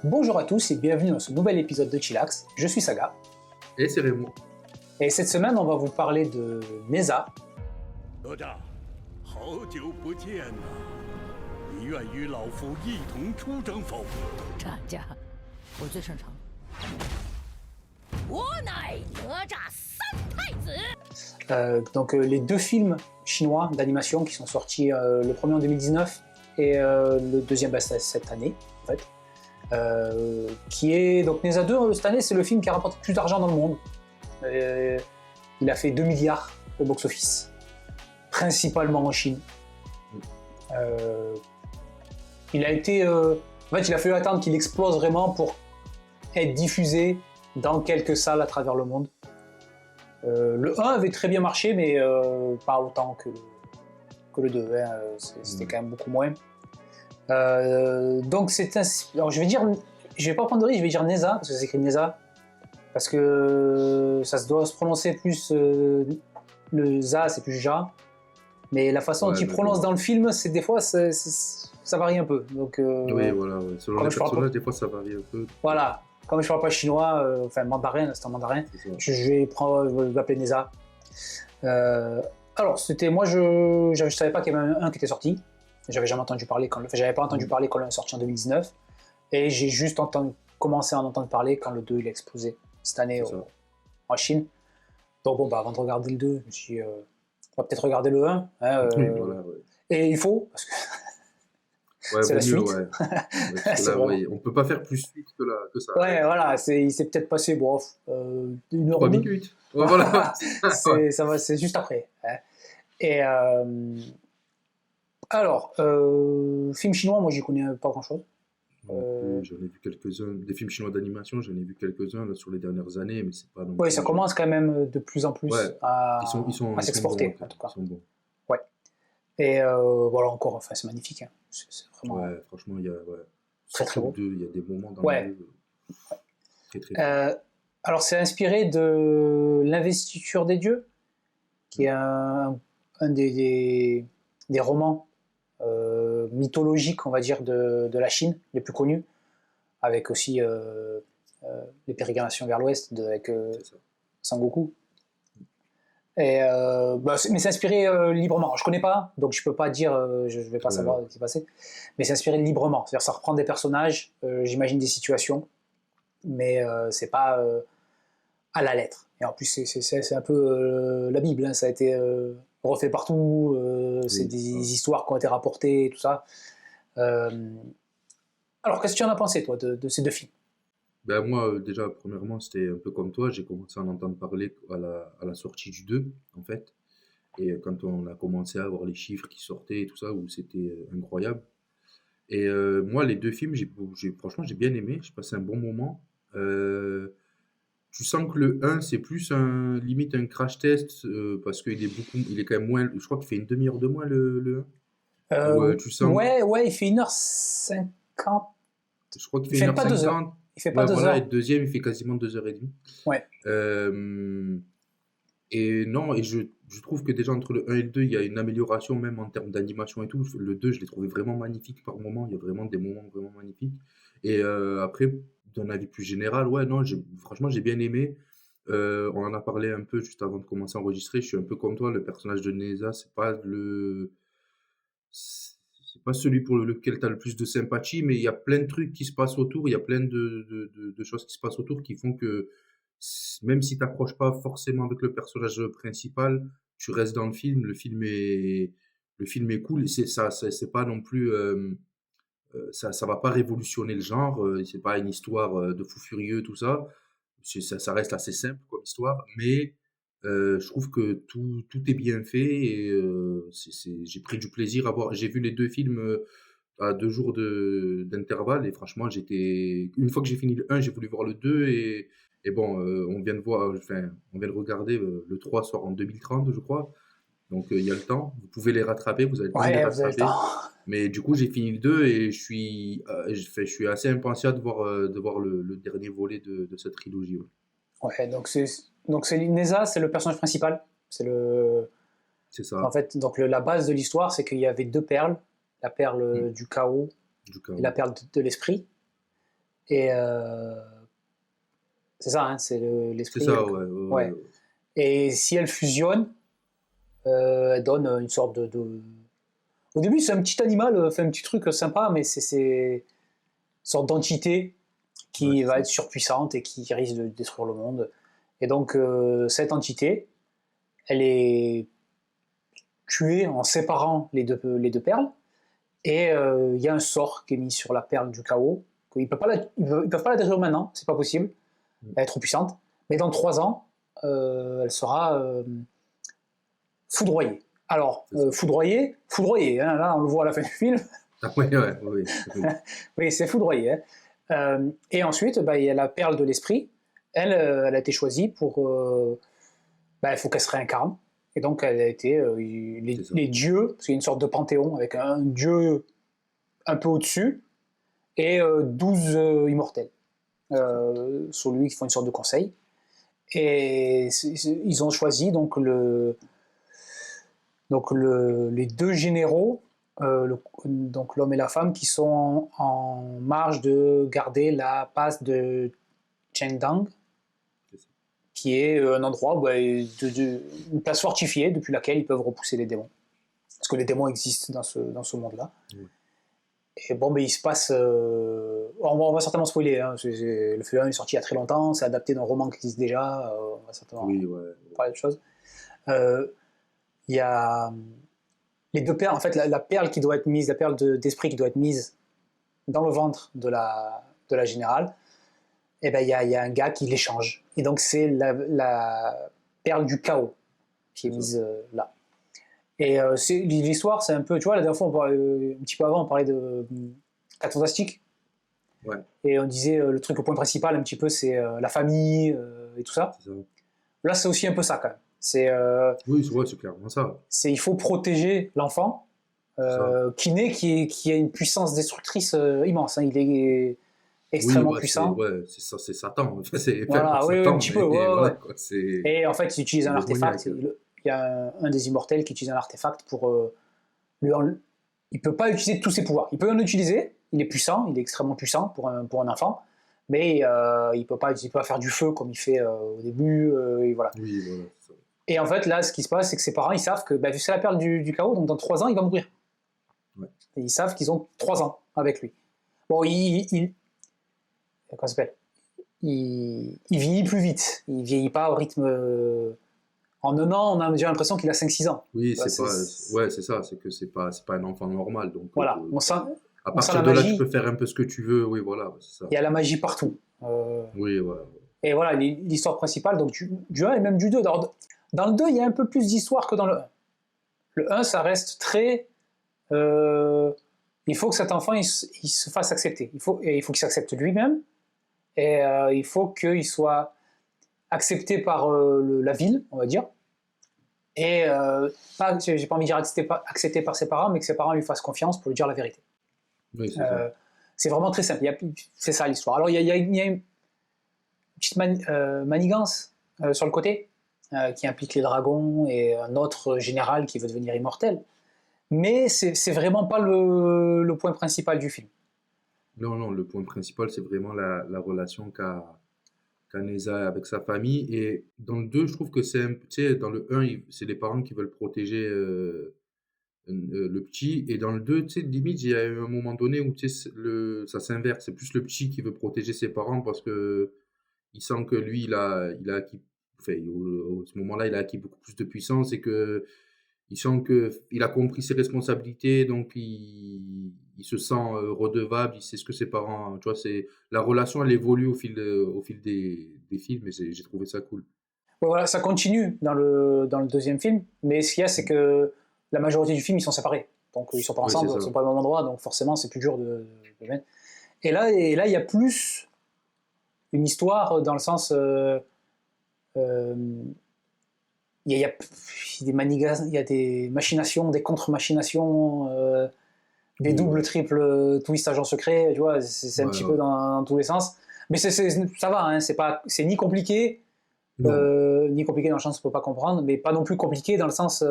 Bonjour à tous et bienvenue dans ce nouvel épisode de Chillax. Je suis Saga. Et c'est Raymond. Et cette semaine, on va vous parler de Neza. 哪吒，好久不见呐！你愿与老夫一同出征否？战家，我最擅长。我乃哪吒三太子。Donc les deux films chinois d'animation qui sont sortis, le premier en 2019 et le deuxième cette année en fait. Qui est donc Neza 2 cette année, c'est le film qui a rapporté plus d'argent dans le monde. Il a fait 2 milliards au box-office, principalement en Chine. Il a été, en fait, il a fallu attendre qu'il explose vraiment pour être diffusé dans quelques salles à travers le monde. Le 1 avait très bien marché, mais pas autant que le 2. Hein. C'était quand même beaucoup moins. Donc c'est un... Alors je vais pas prendre de risque, je vais dire Neza, parce que ça s'écrit Neza, parce que ça se doit se prononcer plus, le za c'est plus ja, mais la façon dont il prononce dans le film, c'est des fois ça varie un peu. Donc, oui, voilà, ouais. Selon les personnages, des fois ça varie un peu. Voilà, comme je parle pas chinois, enfin mandarin, c'est en mandarin, je vais l'appeler Neza. Alors c'était, moi je savais pas qu'il y avait un qui était sorti. J'avais jamais entendu parler j'avais pas entendu parler quand il est sorti en 2019, et j'ai juste commencé à en entendre parler quand le 2 il a explosé cette année en Chine. Donc bon, avant de regarder le 2, je me suis dit, on va peut-être regarder le 1. Hein, oui, voilà, ouais. Et il faut, parce que c'est la suite. Ouais. On peut pas faire plus suite que ça. Ouais, voilà, il s'est peut-être passé 3 minutes. Ouais, voilà. c'est juste après. Hein. Et alors, film chinois, moi j'y connais pas grand-chose. J'en ai vu quelques-uns. Des films chinois d'animation, j'en ai vu quelques-uns là, sur les dernières années, mais c'est pas non plus... Oui, ça commence quand même de plus en plus à s'exporter, bons, en tout cas. Ils sont bons. Ouais. Et voilà, encore, enfin, c'est magnifique. Hein. C'est vraiment... Ouais, franchement, il y a... Très beau. Il y a des moments dans le 2. Très alors, c'est inspiré de L'Investiture des dieux, qui est un des romans mythologiques, on va dire, de la Chine, les plus connus, avec aussi les pérégrinations vers l'ouest avec Sangoku. Et, mais c'est inspiré librement. Alors, je connais pas, donc je peux pas dire, je vais pas savoir ce qui s'est passé, mais c'est inspiré librement. C'est-à-dire ça reprend des personnages, j'imagine des situations, mais c'est pas à la lettre. Et en plus, c'est un peu la Bible, hein. Ça a été refait partout, c'est des histoires qui ont été rapportées, tout ça. Alors, qu'est-ce que tu en as pensé, toi, de ces deux films? Ben moi, déjà, premièrement, c'était un peu comme toi, j'ai commencé à en entendre parler à la sortie du 2, en fait. Et quand on a commencé à voir les chiffres qui sortaient et tout ça, où c'était incroyable. Et moi, les deux films, franchement, j'ai bien aimé, j'ai passé un bon moment. Tu sens que le 1, c'est plus limite un crash test, parce qu'il est quand même moins, je crois qu'il fait une demi-heure de moins le 1. Tu sens... Ouais, il fait 1h50. Je crois qu'il fait 1h50. Il fait pas 2 heures. Et le deuxième, il fait quasiment 2h30. Ouais. Et non, et je trouve que déjà entre le 1 et le 2, il y a une amélioration même en termes d'animation et tout. Le 2, je l'ai trouvé vraiment magnifique par moments. Il y a vraiment des moments vraiment magnifiques. Et après, d'un avis plus général, ouais, non, franchement, j'ai bien aimé. On en a parlé un peu juste avant de commencer à enregistrer. Je suis un peu comme toi, le personnage de Neza, c'est pas celui pour lequel tu as le plus de sympathie, mais il y a plein de trucs qui se passent autour, il y a plein de choses qui se passent autour qui font que même si tu n'accroches pas forcément avec le personnage principal, tu restes dans le film. Le film est cool. C'est pas non plus... ça va pas révolutionner le genre. C'est pas une histoire de fou furieux, tout ça. Ça reste assez simple comme histoire, mais... je trouve que tout est bien fait et j'ai pris du plaisir à voir. J'ai vu les deux films à 2 jours d'intervalle et franchement, une fois que j'ai fini le 1, j'ai voulu voir le 2 et bon, on vient de regarder, le 3 sort en 2030, je crois. Donc il y a le temps, vous pouvez les rattraper, vous avez le temps de les rattraper. Mais du coup, j'ai fini le 2 et je suis assez impatient de voir le dernier volet de cette trilogie. Ouais, donc c'est Neza, c'est le personnage principal. C'est ça. En fait, donc la base de l'histoire, c'est qu'il y avait 2 perles, la perle du chaos et la perle de l'esprit. Et c'est ça, hein, c'est C'est l'esprit. ça, ouais. Ouais. Et si elles fusionnent, elles donnent une sorte de... Au début, c'est un petit animal, fait un petit truc sympa, mais c'est une sorte d'entité qui Ouais, c'est va ça. être surpuissante et qui risque de détruire le monde. Et donc, cette entité, elle est tuée en séparant les deux perles. Et il y a un sort qui est mis sur la perle du chaos. Ils ne peuvent pas la détruire maintenant, c'est pas possible. Elle est trop puissante. Mais dans 3 ans, elle sera foudroyée. Alors, foudroyée, hein, là on le voit à la fin du film. Ah, ouais, oui. Oui, c'est foudroyé. Hein. Et ensuite, il y a la perle de l'esprit. Elle a été choisie pour... il faut qu'elle se réincarne. Et donc, elle a été... les dieux, parce qu'il y a une sorte de panthéon avec un dieu un peu au-dessus, et 12 immortels. Sur lui, qui font une sorte de conseil. Et ils ont choisi donc les 2 généraux, donc l'homme et la femme, qui sont en marge de garder la passe de Chengdang, qui est un endroit, une place fortifiée depuis laquelle ils peuvent repousser les démons. Parce que les démons existent dans ce monde-là. Oui. Et bon, il se passe... on va certainement spoiler. Hein, le film 1 est sorti il y a très longtemps, c'est adapté d'un roman qui existe déjà. On va certainement parler de choses. Il y a les 2 perles. En fait, la perle qui doit être mise, la perle d'esprit qui doit être mise dans le ventre de la générale, et il y a un gars qui l'échange. Et donc, c'est la perle du chaos qui est mise là. Et l'histoire, c'est un peu, tu vois, la dernière fois, un petit peu avant, on parlait de 4 Fantastiques. Ouais. Et on disait, le point principal, un petit peu, c'est la famille et tout ça. C'est ça. Là, c'est aussi un peu ça, quand même. Oui, c'est clairement ça. Il faut protéger l'enfant qui naît, qui a une puissance destructrice immense. Hein. Il est extrêmement puissant. C'est Satan. Voilà, oui, un petit peu. Voilà, et en fait, il utilise un artefact. Il y a un des immortels qui utilise un artefact pour il peut pas utiliser tous ses pouvoirs. Il peut en utiliser, il est puissant, il est extrêmement puissant pour un enfant, mais il peut pas faire du feu comme il fait au début, et voilà. Oui, voilà. Et en fait, là, ce qui se passe, c'est que ses parents, ils savent que c'est la perle du chaos, donc dans 3 ans, il va mourir. Ouais. Et ils savent qu'ils ont 3 ans avec lui. Bon, comment ça s'appelle ? Il vieillit plus vite. Il vieillit pas au rythme... En 1 an, on a déjà l'impression qu'il a 5-6 ans. Oui, c'est ça, c'est que c'est pas un enfant normal. Donc, voilà, à partir de là, tu peux faire un peu ce que tu veux, oui, voilà, c'est ça. Il y a la magie partout. Oui, voilà. Et voilà, l'histoire principale, donc du 1 et même du 2. Dans le 2, il y a un peu plus d'histoire que dans le 1. Le 1, ça reste très... il faut que cet enfant, il se fasse accepter. Il faut qu'il s'accepte lui-même, et il faut qu'il soit accepté par la ville, on va dire. Et j'ai pas envie de dire accepté par ses parents, mais que ses parents lui fassent confiance pour lui dire la vérité. Oui, c'est vraiment très simple. C'est ça l'histoire. Alors il y a une petite manigance sur le côté qui implique les dragons et un autre général qui veut devenir immortel. Mais c'est vraiment pas le point principal du film. Non, le point principal, c'est vraiment la relation qu'a Neza avec sa famille. Et dans le 2, je trouve que dans le 1, c'est les parents qui veulent protéger le petit. Et dans le 2, limite, il y a eu un moment donné où ça s'inverse. C'est plus le petit qui veut protéger ses parents parce que il sent que lui, il a acquis, à ce moment-là, il a acquis beaucoup plus de puissance et que il sent qu'il a compris ses responsabilités, donc il se sent redevable, il sait ce que ses parents... Tu vois, la relation, elle évolue au fil des films, et j'ai trouvé ça cool. Ouais, voilà, ça continue dans le 2e film, mais ce qu'il y a, c'est que la majorité du film, ils sont séparés. Donc ils sont pas ensemble, ils sont pas au même endroit, donc forcément, c'est plus dur de mettre. Et là, il y a plus une histoire dans le sens... il y a des machinations, des contre-machinations, des doubles, triples twists agents secrets, tu vois, c'est un petit peu dans tous les sens. Mais ça va, hein, c'est ni compliqué, ni compliqué dans le sens où on ne peut pas comprendre, mais pas non plus compliqué dans le sens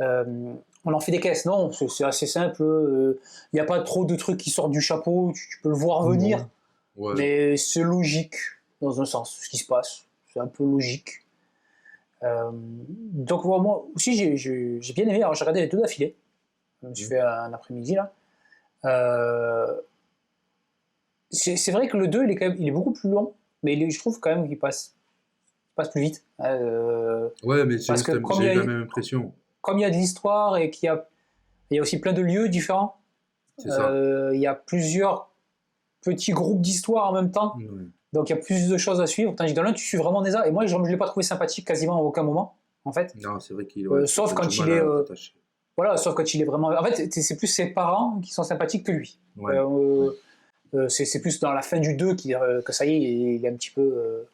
on en fait des caisses. Non, c'est assez simple. Il n'y a pas trop de trucs qui sortent du chapeau, tu peux le voir venir. Ouais. Mais c'est logique, dans un sens, ce qui se passe. C'est un peu logique. Donc moi aussi, j'ai bien aimé. Alors j'ai regardé les deux d'affilée. Je me suis fait un après-midi, là. C'est vrai que le 2, il est beaucoup plus long, mais je trouve quand même qu'il passe plus vite. Ouais, mais Parce que j'ai eu la même impression. comme il y a de l'histoire et qu'il y a aussi plein de lieux différents, C'est ça. il y a plusieurs petits groupes d'histoires en même temps, Ouais. donc il y a plus de choses à suivre. Tandis que dans l'un, tu suis vraiment Neza, et moi je ne l'ai pas trouvé sympathique quasiment à aucun moment, en fait. Non, c'est vrai qu'il Sauf quand il est sauf quand il est vraiment. En fait, c'est plus ses parents qui sont sympathiques que lui. Ouais. C'est plus dans la fin du 2 que ça y est, il est un petit peu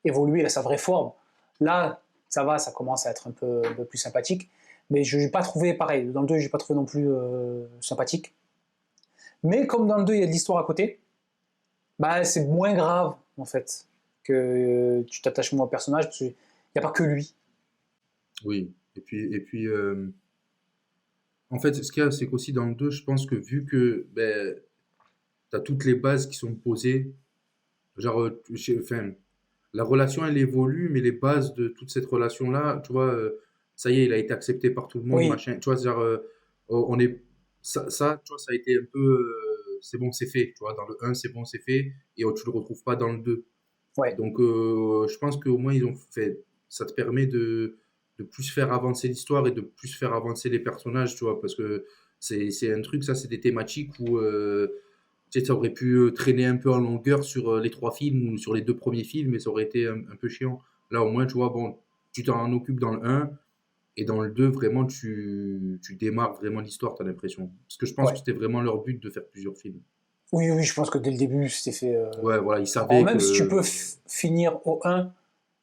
évolué, il a sa vraie forme. Là, ça va, ça commence à être un peu plus sympathique. Mais je n'ai pas trouvé pareil. Dans le 2, je n'ai pas trouvé non plus sympathique. Mais comme dans le 2, il y a de l'histoire à côté, bah, c'est moins grave, en fait, que tu t'attaches moins au personnage, parce qu'il n'y a pas que lui. Oui. Et puis en fait, ce qu'il y a, c'est qu'aussi dans le 2, je pense que vu que tu as toutes les bases qui sont posées, genre, enfin, la relation, elle évolue, mais les bases de toute cette relation-là, tu vois, ça y est, il a été accepté par tout le monde, Oui. machin. Tu vois, genre, on est, ça, tu vois, ça a été un peu, c'est bon, c'est fait. Tu vois, dans le 1, c'est bon, c'est fait, et tu le retrouves pas dans le 2. Ouais. Donc, je pense qu'au moins, ils ont fait, ça te permet de plus faire avancer l'histoire et de plus faire avancer les personnages, tu vois, parce que c'est un truc, ça, c'est des thématiques où tu sais, ça aurait pu traîner un peu en longueur sur les 3 films ou sur les 2 premiers films, et ça aurait été un peu chiant. Là, au moins, tu vois, bon, tu t'en occupes dans le 1, et dans le 2, vraiment, tu démarres vraiment l'histoire, t'as l'impression. Parce que je pense Ouais. que c'était vraiment leur but de faire plusieurs films. Oui, je pense que dès le début, c'était fait. Ouais, voilà, ils Alors, savaient même que... si tu peux finir au 1,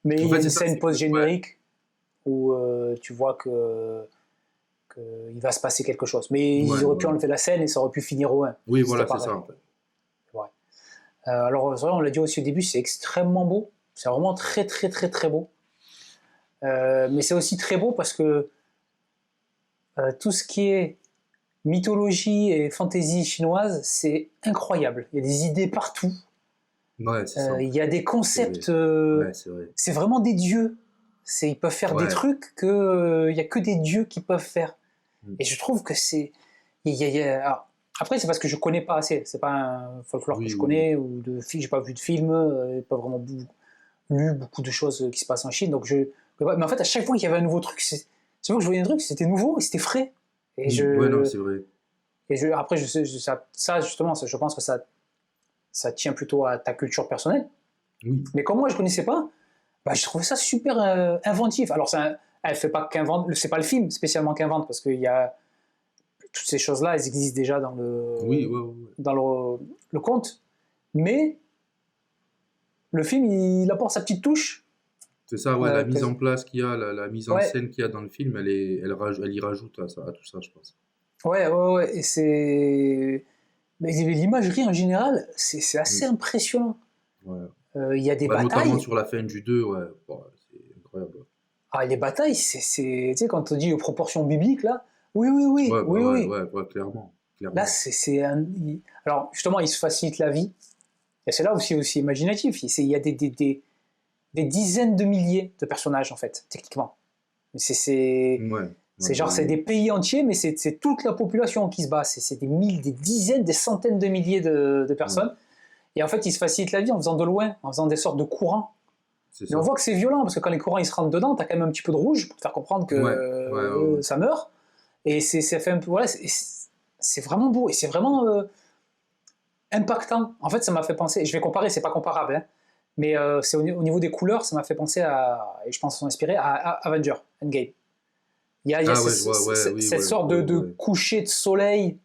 mais En il y a fait, une c'est ça, scène c'est que- post-générique où tu vois qu'il va se passer quelque chose. Mais Ouais, ils auraient pu ouais. enlever la scène et ça aurait pu finir au 1. Oui, C'était voilà, c'est pareil. ça, en fait. Ouais. Alors, c'est vrai, on l'a dit aussi au début, c'est extrêmement beau. C'est vraiment très, très, très, très beau. Mais c'est aussi très beau parce que tout ce qui est mythologie et fantaisie chinoise, c'est incroyable. Il y a des idées partout. Ouais, c'est ça, en Il y a fait. des concepts. Ouais, c'est vrai. C'est vraiment des dieux. Ils peuvent faire des Ouais. trucs que il y a que des dieux qui peuvent faire. Mm. Et je trouve que c'est. Alors, après, c'est parce que je connais pas assez. C'est pas un folklore que Oui, je oui, connais ou de j'ai pas vu de film, pas vraiment lu beaucoup de choses qui se passent en Chine. Donc mais en fait, à chaque fois qu'il y avait un nouveau truc, c'est vrai que je voyais un truc, c'était nouveau et c'était frais. Et Ouais, non, c'est vrai. après, ça justement, je pense que ça tient plutôt à ta culture personnelle. Oui. Mais comme moi, je connaissais pas, bah, je trouvais ça super inventif. Alors, elle fait pas qu'invente, c'est pas le film spécialement qu'invente, parce qu'il y a toutes ces choses-là, elles existent déjà dans Oui, ouais, ouais. dans le conte. Mais le film, il apporte sa petite touche. C'est ça, ouais, la mise que- en place qu'il y a, la mise en Ouais. scène qu'il y a dans le film, elle y rajoute à tout ça, je pense. Ouais. Et c'est. Mais l'imagerie en général, c'est assez impressionnant. Ouais. Il y a des Bah, batailles. notamment sur la fin du 2, ouais, bon, c'est incroyable. Ah, les batailles, tu sais, quand on dit aux proportions bibliques, là, oui. Ouais, clairement. Là, alors, justement, il se facilite la vie. Et c'est là aussi imaginatif. Il y a des dizaines de milliers de personnages, en fait, techniquement. C'est des pays entiers, mais c'est toute la population qui se bat. C'est des dizaines, des centaines de milliers de personnes. Et en fait, il se facilite la vie en faisant de loin, en faisant des sortes de courants. Mais on voit que c'est violent, parce que quand les courants ils se rentrent dedans, t'as quand même un petit peu de rouge pour te faire comprendre que ça meurt. Et ça fait un peu. Voilà, c'est vraiment beau, et c'est vraiment impactant. En fait, ça m'a fait penser, je vais comparer, c'est pas comparable, hein, mais c'est au niveau des couleurs, ça m'a fait penser et je pense qu'ils sont inspirés, à Avenger, Endgame. Il y a cette sorte de coucher de soleil.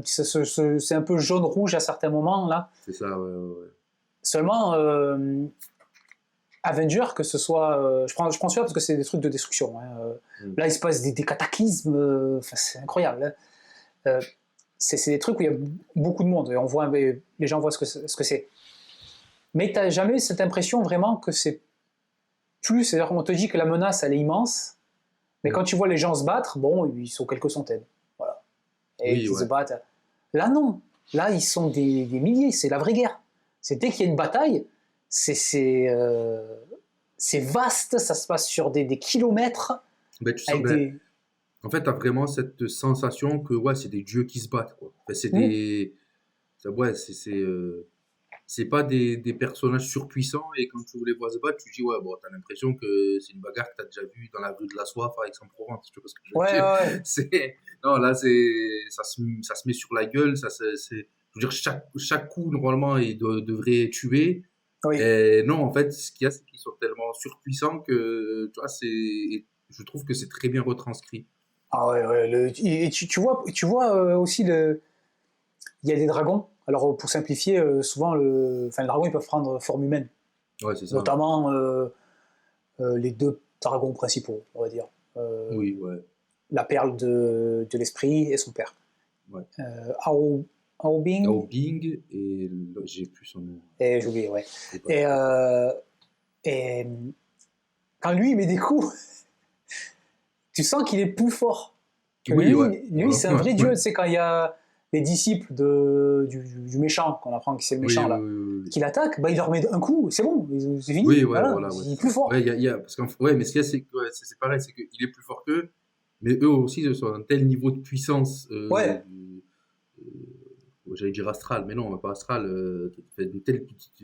C'est un peu jaune-rouge à certains moments, là. C'est ça, ouais. Seulement, Avenger, que ce soit... je prends celui-là parce que c'est des trucs de destruction. Hein. Là, il se passe des cataclysmes. C'est incroyable. Hein. C'est des trucs où il y a beaucoup de monde. Et les gens voient ce que c'est. Mais tu n'as jamais cette impression vraiment que c'est plus... C'est-à-dire qu'on te dit que la menace, elle est immense. Mais quand tu vois les gens se battre, bon, ils sont quelques centaines. Voilà. Et ils se battent. Là, non. Là, ils sont des milliers, c'est la vraie guerre. C'est dès qu'il y a une bataille, c'est vaste, ça se passe sur des kilomètres. Ben, tu sens, Avec ben, des... en fait, tu as vraiment cette sensation que ouais, c'est des dieux qui se battent, quoi. Enfin, ouais, c'est pas des personnages surpuissants et quand tu les vois se battre, tu dis ouais, bon, t'as l'impression que c'est une bagarre que t'as déjà vue dans la rue de la Soif à Aix-en-Provence, tu vois ce que je veux Ouais, dire? ouais, Non, là, ça se met sur la gueule, je veux dire, chaque coup, normalement, il devrait tuer. oui. Et non, en fait, ce qu'il y a, c'est qu'ils sont tellement surpuissants que, tu vois, je trouve que c'est très bien retranscrit. Ah ouais, ouais. Et tu vois aussi, il y a des dragons. Alors, pour simplifier, souvent, les dragons, ils peuvent prendre forme humaine. Ouais, c'est ça. Notamment les deux dragons principaux, on va dire. Oui, ouais. La perle de l'esprit et son père. Ouais. Aobing. Yao Bing et j'ai plus son nom. Et j'ai oublié, ouais. C'est pas- Et quand lui, il met des coups, tu sens qu'il est plus fort. Que Oui, lui, ouais. lui c'est un vrai Ouais, dieu. ouais. Tu sais, quand il y a les disciples du méchant, qu'on apprend que c'est le Oui, méchant, oui, là, oui, oui. qui l'attaque, bah, il leur met un coup, c'est bon, c'est fini. Oui, ouais, Voilà, voilà, ouais, il est c'est plus ça. fort. Ouais, parce ouais, mais ce qu'il y a, c'est que c'est pareil, c'est qu'il est plus fort qu'eux, mais eux aussi, ils sont à un tel niveau de puissance, Ouais, j'allais dire astral, mais non, pas astral,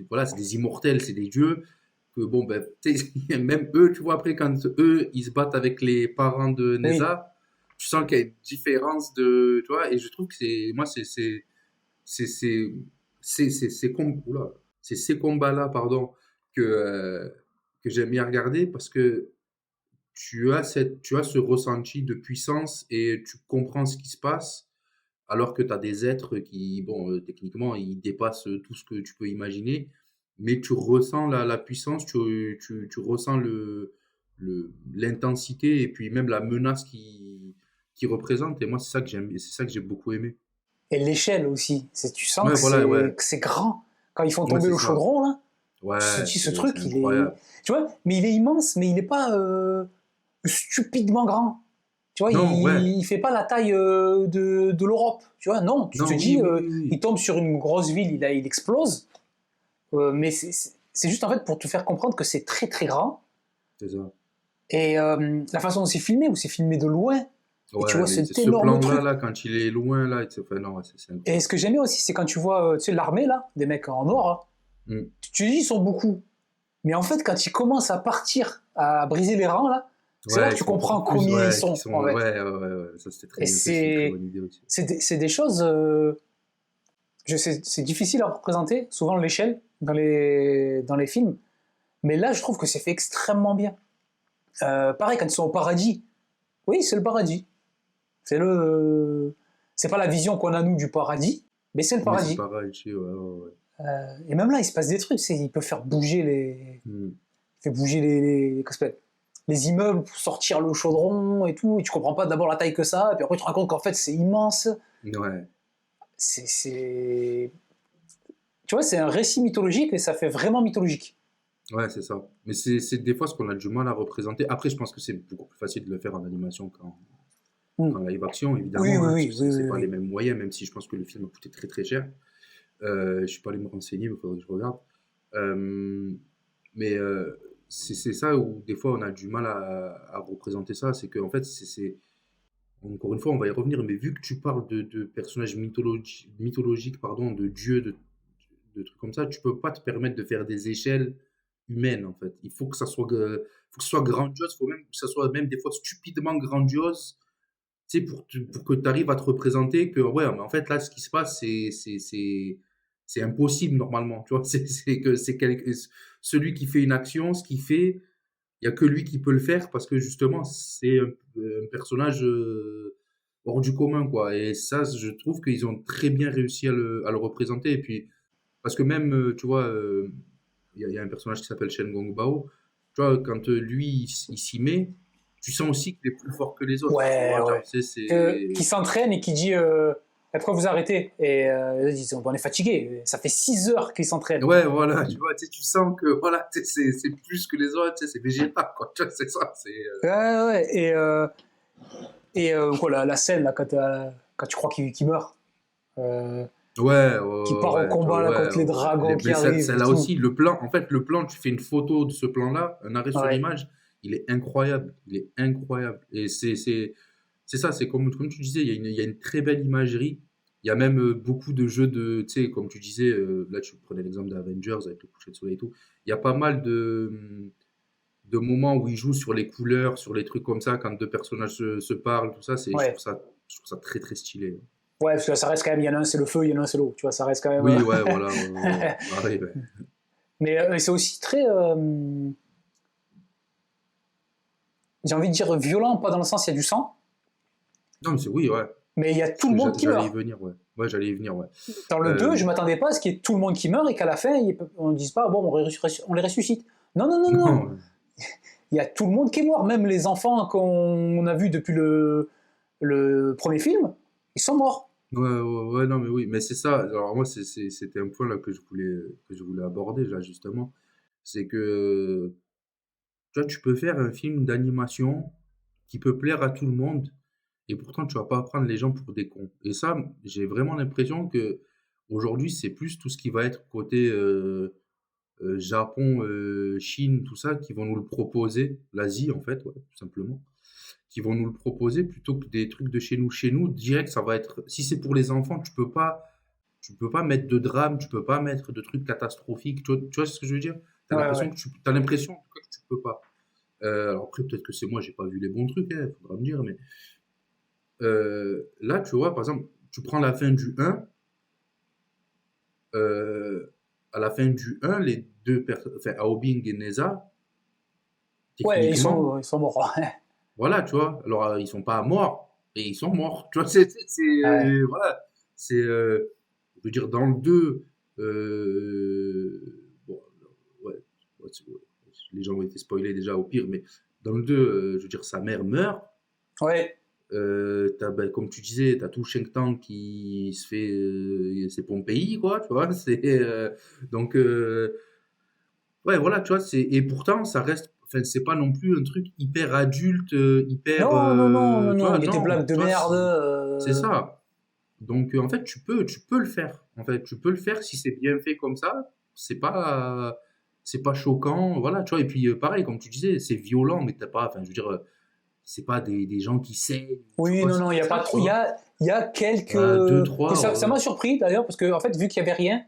voilà, c'est des immortels, c'est des dieux, que bon, ben, tu sais, même eux, tu vois, après, quand eux, ils se battent avec les parents de oui. Neza, tu sens qu'il y a une différence de, tu vois, et je trouve que moi, c'est oula, c'est ces combats-là, pardon, que j'aime bien regarder parce que tu as ce ressenti de puissance et tu comprends ce qui se passe alors que tu as des êtres qui, bon, techniquement, ils dépassent tout ce que tu peux imaginer, mais tu ressens la puissance, tu ressens l'intensité et puis même la menace qui représente. Et moi, c'est ça que j'aime, et c'est ça que j'ai beaucoup aimé. Et l'échelle aussi. Tu sens Ouais, voilà, ouais. que c'est grand. Quand ils font Ouais, tomber c'est le ça. chaudron, là, tu te Ouais, dis, ce c'est truc, il est. incroyable. Tu vois, mais il est immense, mais il n'est pas stupidement grand. Tu vois, Non, ouais. il fait pas la taille de l'Europe. Tu vois, non, tu te Non, oui, dis, oui, oui, oui. il tombe sur une grosse ville, il explose. Mais c'est juste en fait pour te faire comprendre que c'est très très grand. C'est ça. Et la façon dont c'est filmé, où c'est filmé de loin, et tu Ouais, vois mais cet ce énorme plan-là, truc. là, quand il est loin, là, enfin, non, ouais, c'est Et incroyable. ce que j'aime bien aussi, c'est quand tu vois tu sais, l'armée, là, des mecs en or, là, Mm. tu te dis, ils sont beaucoup. Mais en fait, quand ils commencent à partir, à briser les rangs, là, c'est là Ouais, que ils tu sont beaucoup comprends plus, combien ils ouais, sont, en fait. ouais, ça c'était très Et bien fait, c'est une très bonne idée aussi. c'est des choses, c'est difficile à représenter, souvent l'échelle, dans les films. Mais là, je trouve que c'est fait extrêmement bien. Pareil, quand ils sont au paradis, oui, c'est le paradis. C'est pas la vision qu'on a, nous, du paradis, mais c'est le Mais c'est paradis. pareil, tu sais, ouais, ouais, ouais. Et même là, il se passe des trucs, il peut faire bouger Mm. qu'est-ce que c'est, les immeubles pour sortir le chaudron et tout, et tu comprends pas d'abord la taille que ça, et puis après tu te rends compte qu'en fait c'est immense. Ouais, C'est... Tu vois, c'est un récit mythologique, et ça fait vraiment mythologique. ouais, c'est ça. Mais c'est des fois ce qu'on a du mal à représenter. Après, je pense que c'est beaucoup plus facile de le faire en animation qu'en live action, Oui, évidemment, oui, hein, parce oui, que oui, c'est oui, pas les oui. mêmes moyens, même si je pense que le film a coûté très très cher. Je suis pas allé me renseigner, mais il faudrait que je regarde. Euh, mais c'est ça où des fois on a du mal à représenter ça. C'est qu'en fait, encore une fois, on va y revenir, mais vu que tu parles de personnages mythologiques, pardon, de dieux, de trucs comme ça, tu peux pas te permettre de faire des échelles humaines, en fait. Il faut que ça soit, faut que ce soit grandiose, il faut même que ça soit même des fois stupidement grandiose, tu sais, pour que tu arrives à te représenter que, ouais, mais en fait, là, ce qui se passe, c'est impossible normalement, tu vois. Celui qui fait une action, ce qu'il fait, il y a que lui qui peut le faire parce que justement, c'est un personnage hors du commun, quoi. Et ça, je trouve qu'ils ont très bien réussi à le représenter. Et puis, parce que même, tu vois, il y a un personnage qui s'appelle Shen Gong Bao. Tu vois, quand lui, il s'y met, tu sens aussi qu'il est plus fort que les autres. Tu Ouais, vois, genre, ouais. tu sais, Qui s'entraîne et qui dit après vous arrêtez. Et ils disent on est fatigué. Ça fait 6 heures qu'ils s'entraînent. ouais, voilà, tu vois, tu sais, tu sens que, voilà, tu sais, c'est plus que les autres, tu sais, c'est végétal, quoi. Tu vois, c'est ça, Ouais, ouais. Et voilà, la scène là, quand tu crois qu'il meurt. Euh, qui part au tu combat vois, là contre les dragons qui mais arrivent et celle-là tout. aussi, le plan, en fait, le plan, tu fais une photo de ce plan-là, un arrêt sur Ouais, image, il est incroyable. Il est incroyable. Et c'est ça, c'est comme tu disais, il y a une très belle imagerie. Il y a même beaucoup de jeux de, tu sais, comme tu disais, là tu prenais l'exemple d'Avengers avec le coucher de soleil et tout. Il y a pas mal de moments où ils jouent sur les couleurs, sur les trucs comme ça, quand deux personnages se parlent, tout ça, ouais. je trouve ça très très stylé. Ouais, parce que ça reste quand même, il y en a un c'est le feu, il y en a un c'est l'eau, tu vois, ça reste quand même. Oui, ouais, voilà. Ah oui, ouais. Mais c'est aussi très, j'ai envie de dire violent, pas dans le sens il y a du sang, Non, mais oui, ouais. mais il y a Parce tout le que monde qui j'allais y meurt. venir, ouais. Ouais, j'allais y venir, ouais. Dans le 2, Euh, je m'attendais pas à ce qu'il y ait tout le monde qui meurt et qu'à la fin, on ne dise pas, bon, on les ressuscite. Non, non, non, non. non, Il y a tout le monde qui est mort. Même les enfants qu'on a vus depuis le premier film, ils sont morts. ouais, non, mais oui, mais c'est ça. Alors moi, c'était un point là que je voulais aborder là justement, c'est que tu vois, tu peux faire un film d'animation qui peut plaire à tout le monde, et pourtant tu vas pas prendre les gens pour des cons. Et ça, j'ai vraiment l'impression que aujourd'hui, c'est plus tout ce qui va être côté Japon, Chine, tout ça, qui vont nous le proposer, l'Asie en fait, ouais, tout simplement, qui vont nous le proposer plutôt que des trucs de chez nous. Chez nous, direct, ça va être, si c'est pour les enfants, tu peux pas mettre de drame, tu peux pas mettre de trucs catastrophiques. Tu vois ce que je veux dire? Ouais, ouais. T'as l'impression en tout cas que tu peux pas. Alors après, peut-être que c'est moi, j'ai pas vu les bons trucs, hein, faudra me dire, mais là, tu vois, par exemple, tu prends la fin du 1, à la fin du 1, les deux personnes, enfin, Aobing et Neza, Ouais, techniquement, ils sont morts. voilà, tu vois. Alors, ils sont pas morts, et ils sont morts. Tu vois, Ouais. voilà. Je veux dire, dans le 2, bon, ouais, ouais, les gens ont été spoilés déjà au pire, mais dans le 2, je veux dire, sa mère meurt. Ouais. Ben, comme tu disais, t'as tout Sheng Tang qui se fait ses Pompéi, quoi, tu vois. Donc, ouais, voilà, tu vois. Et pourtant, ça reste. Enfin, c'est pas non plus un truc hyper adulte, hyper. Non, non, non, non, Tu non. vois, Il y a des non, blagues de tu vois, merde. c'est ça. Donc, en fait, tu peux le faire. En fait, tu peux le faire si c'est bien fait comme ça. C'est pas choquant, voilà, tu vois. Et puis, pareil, comme tu disais, c'est violent, mais t'as pas. Enfin, je veux dire, c'est pas des gens qui saignent, tu Oui, vois, non, c'est non, il pas y a pas ça, tu trop. vois. Il y a quelques. Deux, Que trois, ça m'a surpris d'ailleurs, parce que, en fait, vu qu'il y avait rien,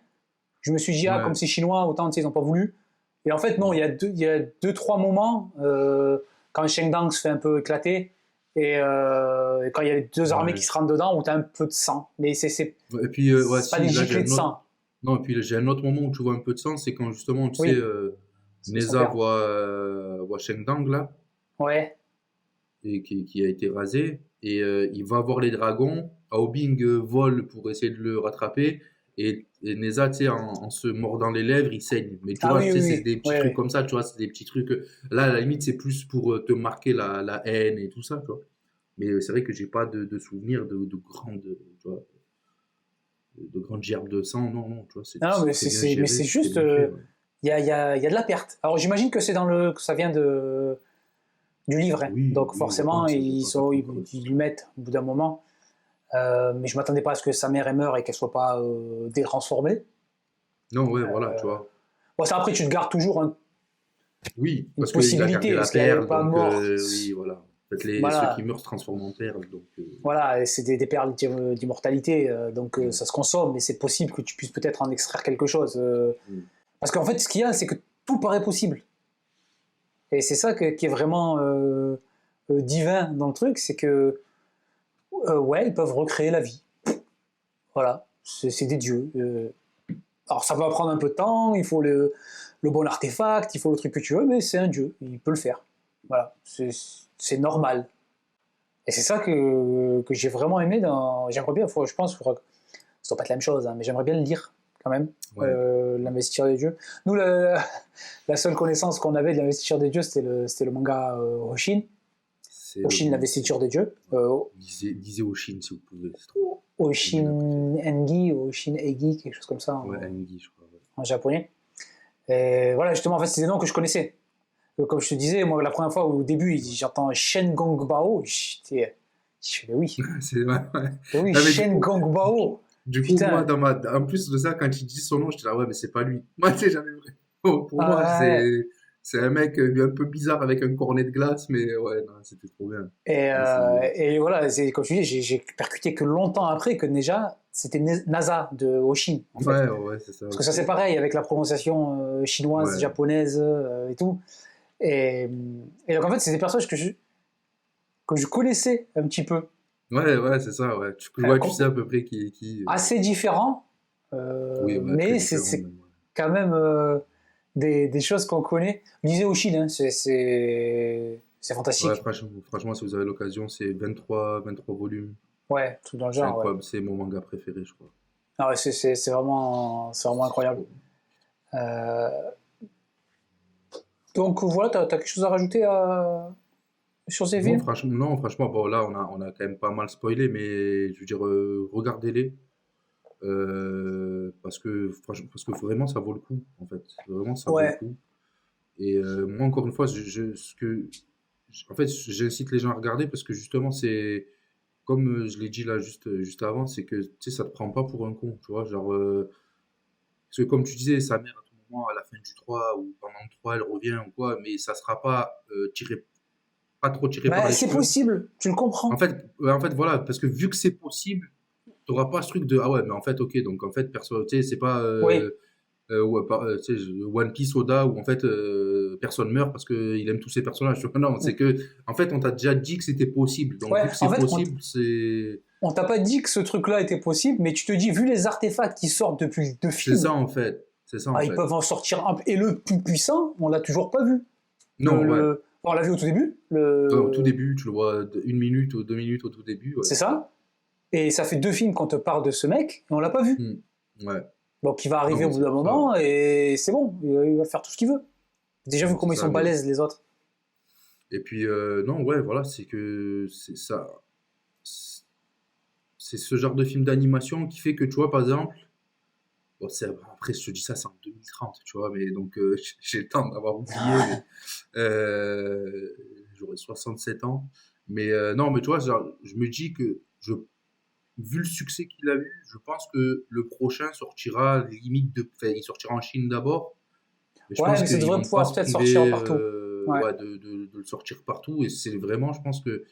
je me suis dit, ah, comme ouais. c'est chinois, autant, tu sais, ils n'ont pas voulu. Et en fait, non, il y a deux, trois moments, quand Sheng Dang se fait un peu éclater, et quand il y a les deux armées qui Ouais. se rentrent dedans, où tu as un peu de sang. Mais Et puis, ouais, c'est pas des si, là, giclées de sang. non, et puis j'ai un autre moment où tu vois un peu de sens, c'est quand justement, tu sais, Oui, c'est son Neza père. voit Sheng Dang, là, Ouais. et qui a été rasé, et il va voir les dragons. Aobing vole pour essayer de le rattraper, et Neza, tu sais, en se mordant les lèvres, il saigne. Mais tu Ah vois, oui, tu oui, sais, c'est oui. des petits Ouais, trucs ouais. comme ça, tu vois, c'est des petits trucs. Là, à la limite, c'est plus pour te marquer la haine et tout ça, tu vois. Mais c'est vrai que j'ai pas de souvenir de grandes, tu vois, de grandes gerbes de sang, non, non, tu vois, Non, mais c'est bien mais géré, c'est c'est juste, bien fait, ouais. il y a de la perte. Alors j'imagine que que ça vient du livre, hein. Oui, Donc oui, je forcément, pense, je pense à fond que ils le mettent au bout d'un moment. Mais je m'attendais pas à ce que sa mère elle meure et qu'elle soit pas détransformée. non, ouais, voilà, tu vois. Bon, ça après tu te gardes toujours Oui, une parce qu'il a gardé possibilité, la parce qu'elle n'est perle, pas donc morte. oui, voilà. En fait, ceux qui Voilà, meurent se transforment en perles, donc voilà, et c'est des perles d'immortalité, donc mm, ça se consomme, mais c'est possible que tu puisses peut-être en extraire quelque chose. mm. Parce qu'en fait, ce qu'il y a, c'est que tout paraît possible. Et c'est ça qui est vraiment divin dans le truc, c'est que ouais, ils peuvent recréer la vie. Voilà, c'est des dieux. Alors ça va prendre un peu de temps, il faut le bon artefact, il faut le truc que tu veux, mais c'est un dieu, il peut le faire. Voilà, c'est normal. Et c'est ça que j'ai vraiment aimé dans. J'aimerais bien, je pense, ça doit pas être la même chose, hein, mais j'aimerais bien le lire quand même, Ouais, l'investiture des dieux. Nous, la seule connaissance qu'on avait de l'investiture des dieux, c'était le manga Hoshin. c'est Hoshin, l'investiture des dieux. lisez Oshin si vous pouvez, c'est trop bien interprété. Hoshin Engi, Hoshin Egi, quelque chose comme ça Ouais, Engi, je crois. Ouais. en japonais. Et voilà, justement, en fait, c'est des noms que je connaissais. Comme je te disais, moi, la première fois au début, j'entends Shen Gong Bao, je fais, mais oui, C'est ouais, ouais. mais oui, Ah, mais du Shen coup, Gong Bao. Du coup, moi, Putain. en plus de ça, quand il dit son nom, je dis là, ouais, mais c'est pas lui. Moi, tu sais, j'avais vraiment, pour moi, Ah ouais. c'est un mec un peu bizarre avec un cornet de glace, mais ouais, non, c'était trop bien. Ouais, Et voilà, comme tu dis, j'ai percuté que longtemps après que déjà, c'était NASA de Oshin, en fait. ouais, ouais, c'est ça Parce que ça, aussi. c'est pareil, avec la prononciation chinoise, Ouais, japonaise et tout. Et, et donc, en fait, c'est des personnages que je connaissais un petit peu. ouais, ouais, c'est ça, ouais. Tu sais à peu près qui est qui. Assez différents, Oui, ouais, très mais différent c'est même. Ouais. quand même des choses qu'on connaît. Lisez Oshin, hein, c'est Ouais, fantastique. franchement, si vous avez l'occasion, c'est 23 volumes. Ouais, tout dans le C'est genre, ouais. incroyable, c'est mon manga préféré, je crois. Ah ouais, c'est vraiment C'est incroyable. trop. Euh, donc voilà, t'as quelque chose à rajouter sur ces Non, films? franchement, non, franchement, bon, là, on a quand même pas mal spoilé, mais je veux dire, regardez-les. Parce que vraiment, ça vaut le coup, en fait. Vraiment, ça vaut le Ouais, coup. Et moi, encore une fois, en fait, j'incite les gens à regarder parce que justement, c'est comme je l'ai dit là juste avant, c'est que tu sais, ça te prend pas pour un con, tu vois. Genre, parce que comme tu disais, sa mère à tout moment, à la fin du 3 ou pendant le 3, elle revient ou quoi, mais ça sera pas pas trop tiré par bah, les c'est cheveux. possible, tu le En comprends. fait, ouais, en fait, voilà, parce que vu que c'est possible, tu n'auras pas ce truc de ah ouais, mais en fait, ok, donc en fait, perso, tu sais, c'est pas Oui. ouais, tu sais, One Piece Oda où en fait personne meurt parce qu'il aime tous ses personnages. Tu vois. Non, c'est que en fait, on t'a déjà dit que c'était possible. Donc, Ouais, vu que en c'est fait, possible, c'est. on t'a pas dit que ce truc-là était possible, mais tu te dis, vu les artefacts qui sortent depuis deux C'est films, ça en fait. C'est ça en ah, ils fait. peuvent en sortir un. Et le plus puissant, on l'a toujours pas vu. Non, ouais. On l'a vu au tout début, Au tout début, tu le vois 1 minute ou 2 minutes au tout début. Ouais, c'est c'est ça. ça. Et ça fait deux films qu'on te parle de ce mec, et on l'a pas vu. Hmm. Ouais. Donc il va Non, arriver au mais bout c'est d'un pour ça. moment, et c'est bon, il va faire tout ce qu'il veut. Déjà vu Non, c'est comment ils ça. sont Mais... balèzes, les autres. Et puis, non, ouais, voilà, c'est que c'est ça. C'est ce genre de film d'animation qui fait que, tu vois, par exemple, bon, après, je te dis ça, c'est en 2030, tu vois, mais donc j'ai le temps d'avoir oublié, mais j'aurai 67 ans. Mais non, mais tu vois, genre, je me dis que, vu le succès qu'il a eu, je pense que le prochain sortira limite enfin, il sortira en Chine d'abord, mais je Ouais, pense mais ça qu'ils devrait vont pas pouvoir se peut-être sortir priver partout. Ouais. ouais, de le sortir partout. Et c'est vraiment, je pense que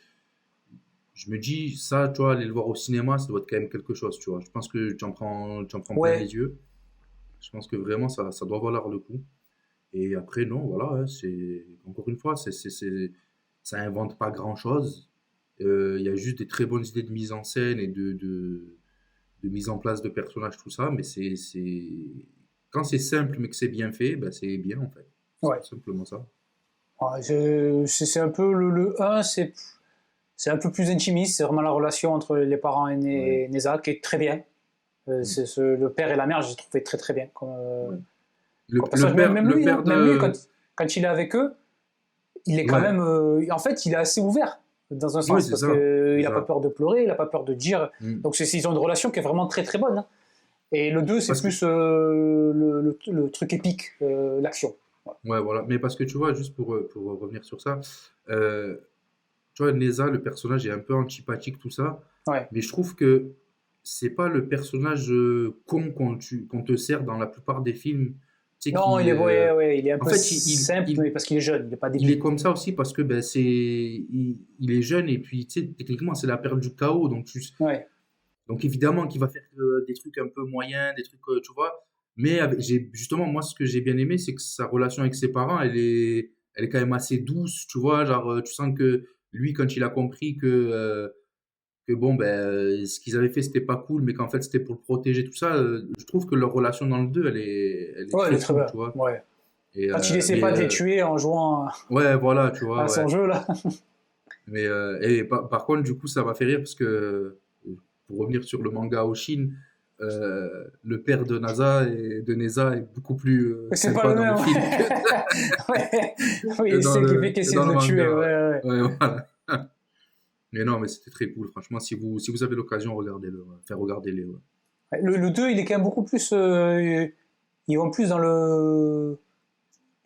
je me dis, ça, tu vois, aller le voir au cinéma, ça doit être quand même quelque chose, tu vois. Je pense que tu en prends plein Ouais. les yeux. Je pense que vraiment, ça doit valoir le coup. Et après, non, voilà, hein, encore une fois, ça invente pas grand-chose. Il y a juste des très bonnes idées de mise en scène et de mise en place de personnages, tout ça. Mais quand c'est simple mais que c'est bien fait, ben c'est bien en fait. C'est Ouais. tout simplement ça. Ouais, c'est un peu le 1, c'est un peu plus intimiste, c'est vraiment la relation entre les parents et Ouais. Neza qui est très bien. Mm. Le père et la mère, j'ai trouvé très très bien Ouais. comme personnage. Le Lui, hein, père même lui de. quand il est avec eux, il est quand Ouais, même. En fait, il est assez ouvert dans un oui, sens c'est parce ça. qu'il C'est n'a pas ça. peur de pleurer, il n'a pas peur de dire. Mm. Donc ils ont une relation qui est vraiment très très bonne, hein. Et le 2, c'est Parce que, plus le truc épique, l'action. Voilà. ouais, voilà. Mais parce que tu vois, juste pour revenir sur ça, euh, tu vois, Neza, le personnage est un peu antipathique, tout ça. Ouais. Mais je trouve que c'est pas le personnage con qu'on te sert dans la plupart des films. Tu sais, Non, ouais, ouais, il est un en peu fait, simple, mais parce qu'il est jeune, il n'est pas il est débile. comme ça aussi parce que ben, il est jeune et puis, tu sais, techniquement, c'est la période du chaos. Ouais. Donc évidemment qu'il va faire des trucs un peu moyens, des trucs, tu vois. Mais justement, moi, ce que j'ai bien aimé, c'est que sa relation avec ses parents, elle est quand même assez douce, tu vois. Genre, tu sens que lui, quand il a compris que bon, ben, ce qu'ils avaient fait, c'était pas cool, mais qu'en fait, c'était pour le protéger, tout ça, je trouve que leur relation dans le 2 elle est Ouais, il est très très cool, bien. tu vois. Ouais. Et, Quand il essaie pas de les tuer en jouant ouais, voilà, tu vois, à son ouais. jeu, là. Mais, et par contre, du coup, ça m'a fait rire parce que, pour revenir sur le manga Oshin, le père de NASA et de Neza est beaucoup plus C'est pas sympa le dans le même. film Ouais. Oui, c'est qui fait que qu'essayer dans de le le tuer. manga. Ouais, ouais. Ouais, voilà. Mais non, mais c'était très cool. Franchement, si vous avez l'occasion, regardez-le. Ouais. Enfin, regardez-les. Ouais. Ouais. Le 2, il est quand même beaucoup plus. Ils vont plus dans le.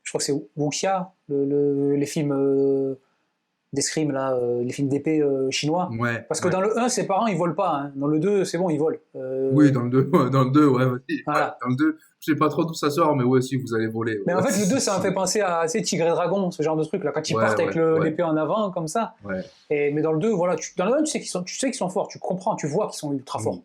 Je crois que c'est Wuxia, les films des scrims, là, les films d'épée chinois. Ouais. Parce que dans le 1, ses parents, ils volent pas. Hein. Dans le 2, c'est bon, ils volent. Oui, dans le 2, ouais, vas-y. Voilà. Dans le 2, je sais pas trop d'où ça sort, mais ouais, si, vous allez voler. Mais ouais. en fait, le 2, ça m'a fait penser à Tigre et Dragon, ce genre de truc, là, quand ils partent avec l'épée en avant, comme ça. Ouais. Mais dans le 2, voilà, dans le 1, tu sais qu'ils sont forts, tu comprends, tu vois qu'ils sont ultra forts.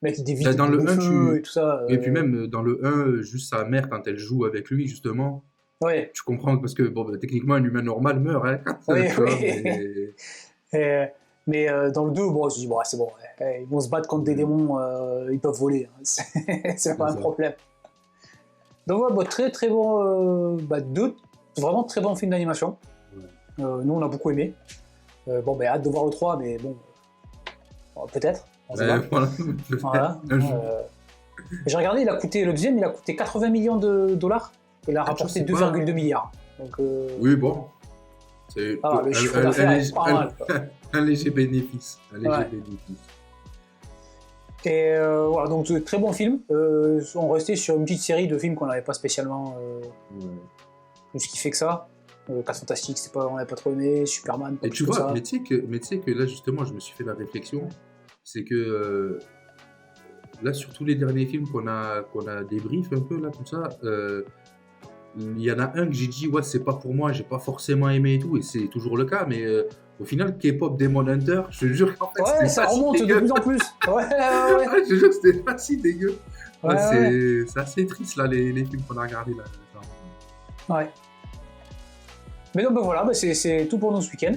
Mec, ils dévient Dans le 1, et tout ça. Et puis même dans le 1, juste sa mère, quand elle joue avec lui, justement, Ouais. tu comprends, parce que bon, bah, techniquement, un humain normal meurt. Hein, Oui, tu vois, oui. Mais dans le 2, bon, je me dis, bon, c'est bon, ils vont se battre contre des démons, ils peuvent voler. Hein. C'est pas un problème. Donc voilà, très très bon, vraiment très bon film d'animation. Nous, on a beaucoup aimé. Hâte de voir le 3, mais bon, peut-être. Voilà. J'ai regardé, le deuxième, il a coûté 80 millions de dollars. Il a rapporté 2,2 milliards. Donc, oui, bon. C'est le chiffre d'affaires est pas mal. Un léger bénéfice. Et voilà, donc très bon film. On restait sur une petite série de films qu'on n'avait pas spécialement plus kiffé que ça. 4 Fantastiques, on n'avait pas trop aimé. Superman, et tu vois, mais tu sais que là, justement, je me suis fait la réflexion. C'est que là, sur tous les derniers films qu'on a débrief un peu, là, comme ça, il y en a un que j'ai dit, ouais, c'est pas pour moi, j'ai pas forcément aimé et tout, et c'est toujours le cas, mais au final, K-pop Demon Hunter, je te jure qu'en fait, ça remonte de plus en plus. Ouais. Je te jure que c'était pas si dégueu. Ouais. C'est assez triste, là, les films qu'on a regardés, là. Ouais. Mais donc, voilà, c'est tout pour nous ce week-end.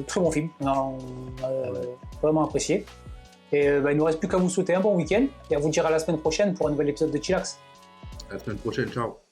Très bon film, on a vraiment apprécié. Et il ne nous reste plus qu'à vous souhaiter un bon week-end et à vous dire à la semaine prochaine pour un nouvel épisode de Chillax. À la semaine prochaine, ciao.